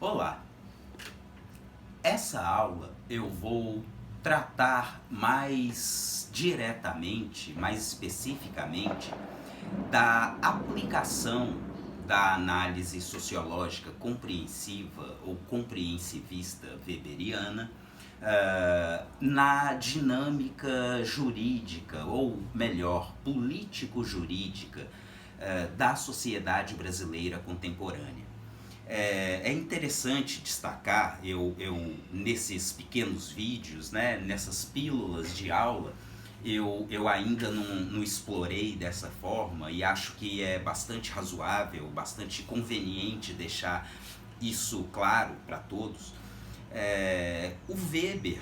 Olá, essa aula eu vou tratar mais diretamente, mais especificamente, da aplicação da análise sociológica compreensiva ou compreensivista weberiana na dinâmica jurídica, ou melhor, político-jurídica da sociedade brasileira contemporânea. É interessante destacar, nesses pequenos vídeos, né, nessas pílulas de aula, eu ainda não explorei dessa forma e acho que é bastante razoável, bastante conveniente deixar isso claro para todos. O Weber,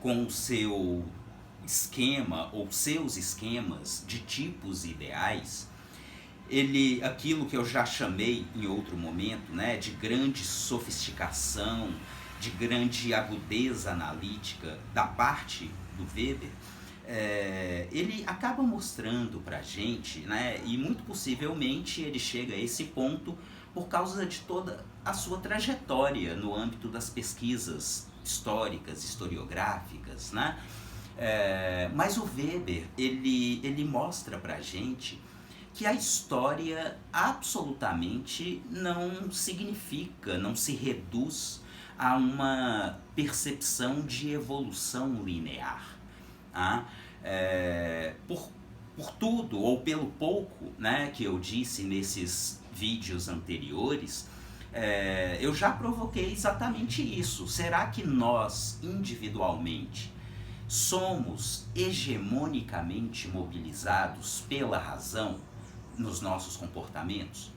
com o seu esquema ou seus esquemas de tipos ideais, aquilo que eu já chamei em outro momento, né, de grande sofisticação, de grande agudeza analítica da parte do Weber, ele acaba mostrando para a gente, né, e muito possivelmente ele chega a esse ponto por causa de toda a sua trajetória no âmbito das pesquisas históricas, historiográficas, né? Mas o Weber, ele mostra para a gente que a história absolutamente não significa, não se reduz a uma percepção de evolução linear. Tá? Por tudo ou pelo pouco, né, que eu disse nesses vídeos anteriores, eu já provoquei exatamente isso. Será que nós, individualmente, somos hegemonicamente mobilizados pela razão nos nossos comportamentos?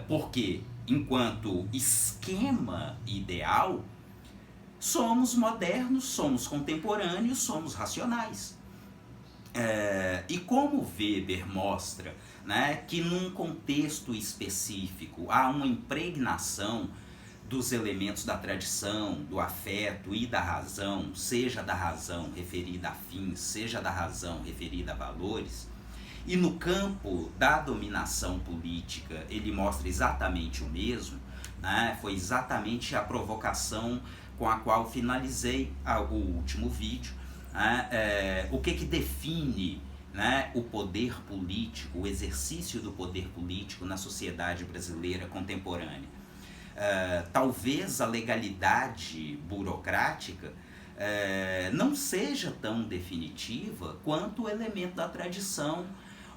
Porque, enquanto esquema ideal, somos modernos, somos contemporâneos, somos racionais. E como Weber mostra, né, que num contexto específico há uma impregnação dos elementos da tradição, do afeto e da razão, seja da razão referida a fins, seja da razão referida a valores, e no campo da dominação política ele mostra exatamente o mesmo, né? Foi exatamente a provocação com a qual finalizei o último vídeo. O que define, né, o poder político, o exercício do poder político na sociedade brasileira contemporânea? Talvez a legalidade burocrática não seja tão definitiva quanto o elemento da tradição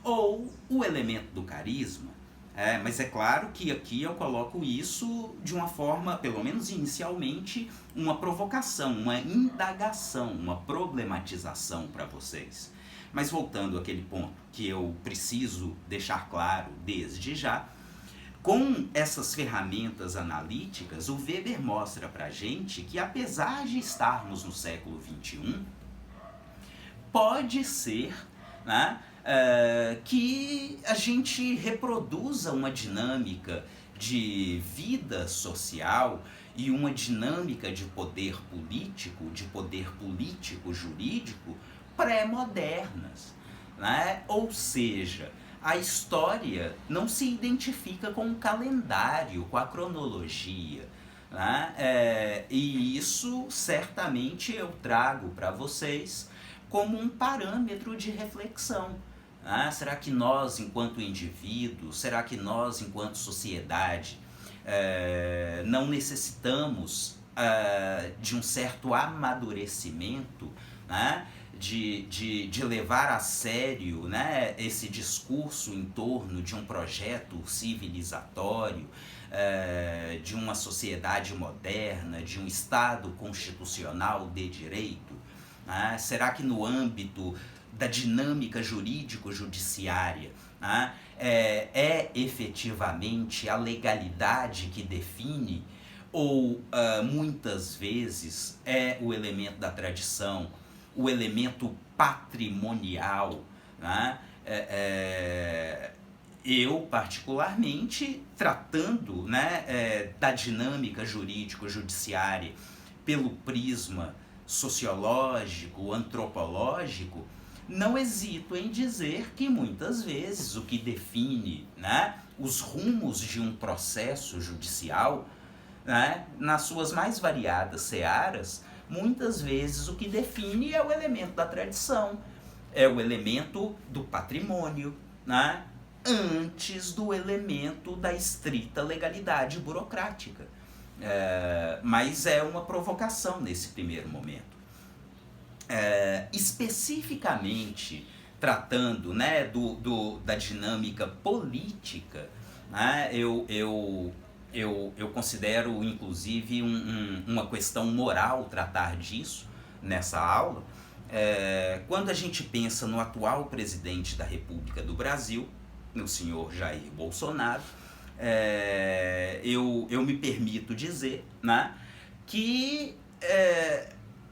ou o elemento do carisma. Mas é claro que aqui eu coloco isso de uma forma, pelo menos inicialmente, uma provocação, uma indagação, uma problematização para vocês. Mas voltando àquele ponto que eu preciso deixar claro desde já, com essas ferramentas analíticas, o Weber mostra para a gente que, apesar de estarmos no século XXI, pode ser, né, que a gente reproduza uma dinâmica de vida social e uma dinâmica de poder político jurídico pré-modernas, né? Ou seja, a história não se identifica com o calendário, com a cronologia, né? E isso certamente eu trago para vocês como um parâmetro de reflexão. Será que nós, enquanto indivíduos, será que nós, enquanto sociedade, não necessitamos de um certo amadurecimento, né? De levar a sério, né, esse discurso em torno de um projeto civilizatório, de uma sociedade moderna, de um Estado constitucional de direito? Será que no âmbito da dinâmica jurídico-judiciária é efetivamente a legalidade que define, ou muitas vezes é o elemento da tradição, o elemento patrimonial, né? Eu, particularmente, tratando, né, da dinâmica jurídico-judiciária pelo prisma sociológico, antropológico, não hesito em dizer que muitas vezes o que define, né, os rumos de um processo judicial, né, nas suas mais variadas searas, muitas vezes o que define é o elemento da tradição, é o elemento do patrimônio, né, antes do elemento da estrita legalidade burocrática. Mas é uma provocação nesse primeiro momento. Especificamente tratando, né, da dinâmica política, né, eu considero inclusive uma questão moral tratar disso nessa aula. Quando a gente pensa no atual presidente da República do Brasil, no senhor Jair Bolsonaro, eu me permito dizer, né, que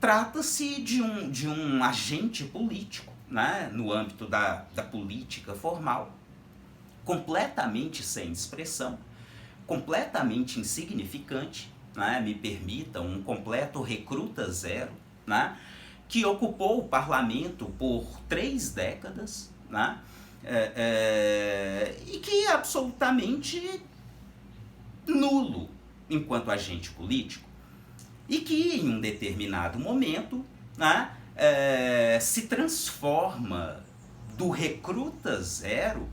trata-se de um agente político, né, no âmbito da política formal, completamente sem expressão, completamente insignificante, né, me permitam, um completo recruta zero, né, que ocupou o parlamento por 3 décadas, né, e que é absolutamente nulo enquanto agente político, e que em um determinado momento, né, se transforma do recruta zero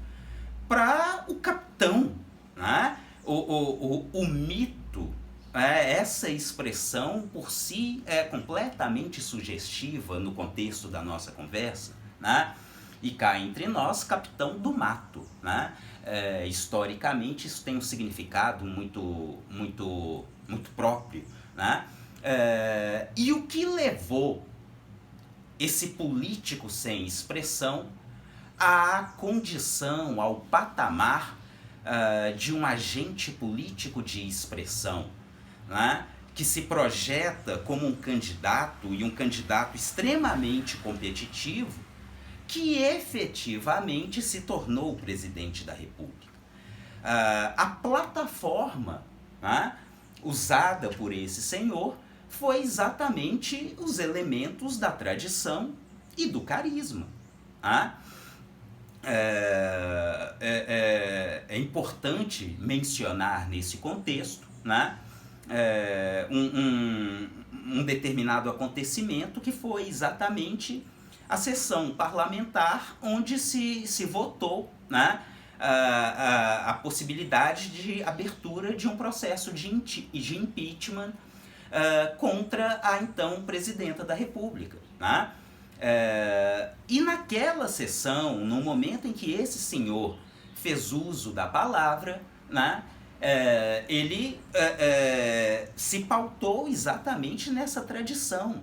para o capitão, né? O mito, essa expressão por si é completamente sugestiva no contexto da nossa conversa, né? E cá entre nós, capitão do mato, né? Historicamente isso tem um significado muito próprio, né? E o que levou esse político sem expressão à condição, ao patamar de um agente político de expressão, né? Que se projeta como um candidato, e um candidato extremamente competitivo, que efetivamente se tornou o presidente da República. A plataforma, né, usada por esse senhor foi exatamente os elementos da tradição e do carisma. Né? É importante mencionar nesse contexto, né, um determinado acontecimento que foi exatamente a sessão parlamentar onde se votou, né, a possibilidade de abertura de um processo de impeachment contra a então presidenta da República. Né? E naquela sessão, no momento em que esse senhor fez uso da palavra, né, ele se pautou exatamente nessa tradição.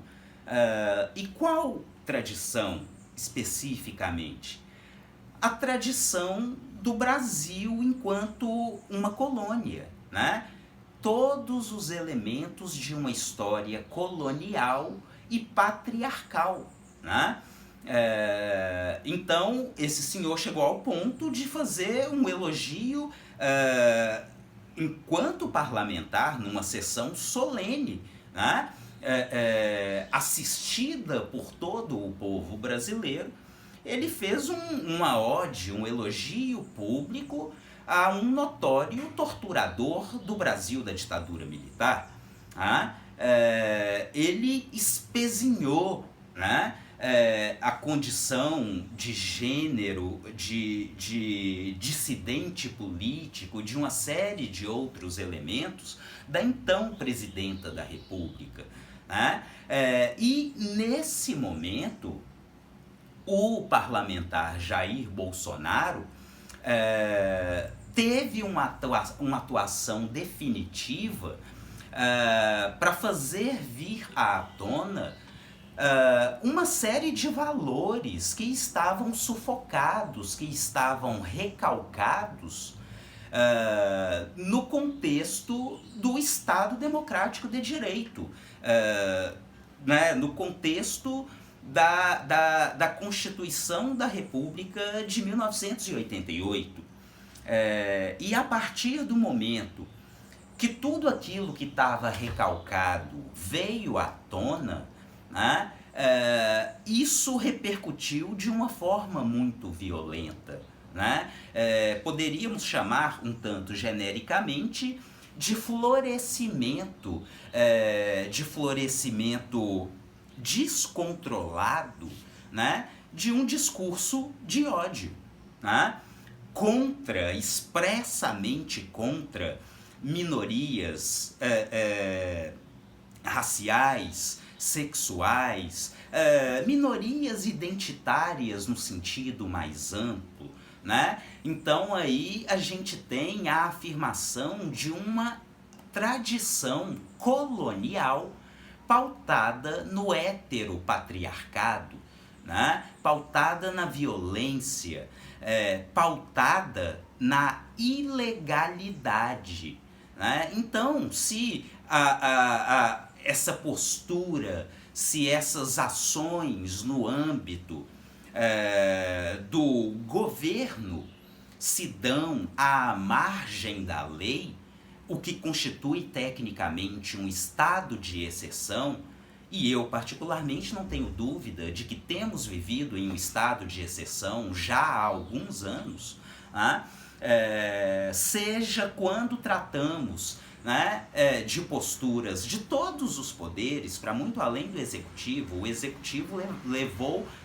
E qual tradição especificamente? A tradição do Brasil enquanto uma colônia, né? Todos os elementos de uma história colonial e patriarcal, né? Então, esse senhor chegou ao ponto de fazer um elogio enquanto parlamentar, numa sessão solene, né? Assistida por todo o povo brasileiro. Ele fez uma ode, um elogio público a um notório torturador do Brasil da ditadura militar. Ele espezinhou, né, a condição de gênero, de dissidente político, de uma série de outros elementos da então presidenta da República. Né? E nesse momento, o parlamentar Jair Bolsonaro teve uma atuação definitiva para fazer vir à tona uma série de valores que estavam sufocados, que estavam recalcados no contexto do Estado Democrático de Direito, né, no contexto da Constituição da República de 1988. E a partir do momento que tudo aquilo que estava recalcado veio à tona, né, isso repercutiu de uma forma muito violenta, né? Poderíamos chamar um tanto genericamente de florescimento, descontrolado, né? De um discurso de ódio, né? Expressamente contra minorias raciais, sexuais, minorias identitárias no sentido mais amplo, né? Então aí a gente tem a afirmação de uma tradição colonial pautada no heteropatriarcado, né? Pautada na violência, pautada na ilegalidade, né? Então, se essa postura, se essas ações no âmbito do governo se dão à margem da lei, o que constitui tecnicamente um estado de exceção, e eu particularmente não tenho dúvida de que temos vivido em um estado de exceção já há alguns anos, né? Seja quando tratamos, né, de posturas de todos os poderes, para muito além do executivo. O executivo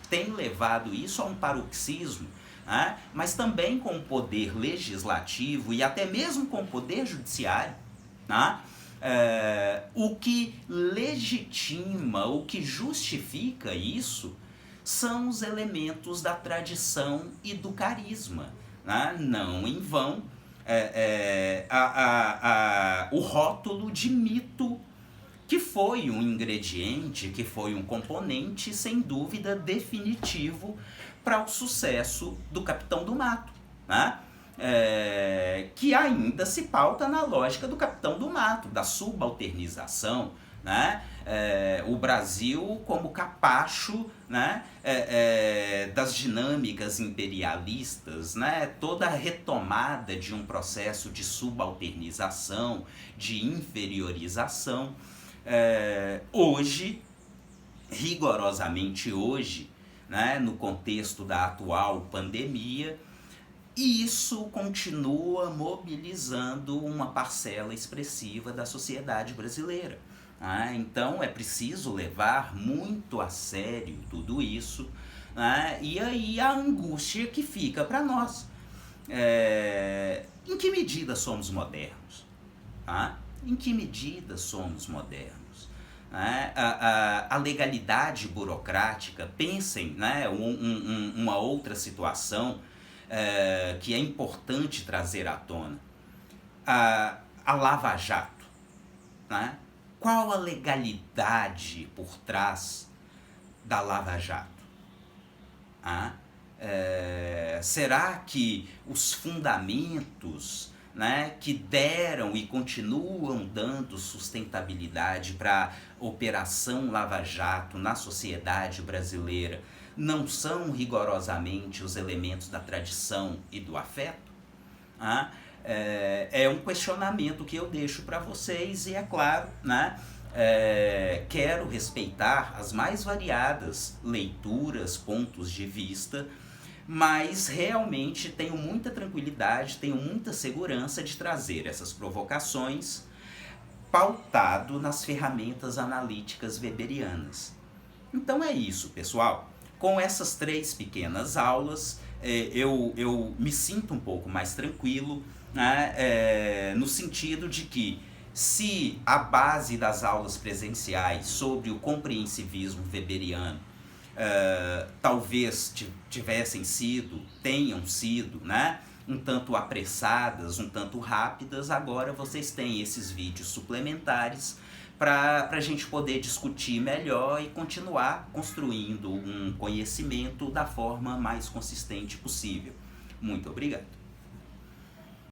tem levado isso a um paroxismo, né, mas também com o poder legislativo e até mesmo com o poder judiciário, né? O que legitima, o que justifica isso são os elementos da tradição e do carisma, né? Não em vão o rótulo de mito, que foi um ingrediente, que foi um componente sem dúvida definitivo para o sucesso do Capitão do Mato, né? Que ainda se pauta na lógica do Capitão do Mato, da subalternização, né? O Brasil como capacho, né? Das dinâmicas imperialistas, né? Toda a retomada de um processo de subalternização, de inferiorização. Hoje, rigorosamente hoje, né? No contexto da atual pandemia, e isso continua mobilizando uma parcela expressiva da sociedade brasileira. Então é preciso levar muito a sério tudo isso, né? E aí a angústia que fica para nós. Em que medida somos modernos? Em que medida somos modernos? A legalidade burocrática, pensem, né, uma outra situação que é importante trazer à tona. A Lava Jato, né? Qual a legalidade por trás da Lava Jato? Será que os fundamentos, né, que deram e continuam dando sustentabilidade para a Operação Lava Jato na sociedade brasileira não são rigorosamente os elementos da tradição e do afeto? É um questionamento que eu deixo para vocês e, é claro, né, quero respeitar as mais variadas leituras, pontos de vista, mas realmente tenho muita tranquilidade, tenho muita segurança de trazer essas provocações pautado nas ferramentas analíticas weberianas. Então é isso, pessoal. Com essas 3 pequenas aulas, eu me sinto um pouco mais tranquilo, né, no sentido de que, se a base das aulas presenciais sobre o compreensivismo weberiano talvez tenham sido, né, um tanto apressadas, um tanto rápidas, agora vocês têm esses vídeos suplementares para a gente poder discutir melhor e continuar construindo um conhecimento da forma mais consistente possível. Muito obrigado.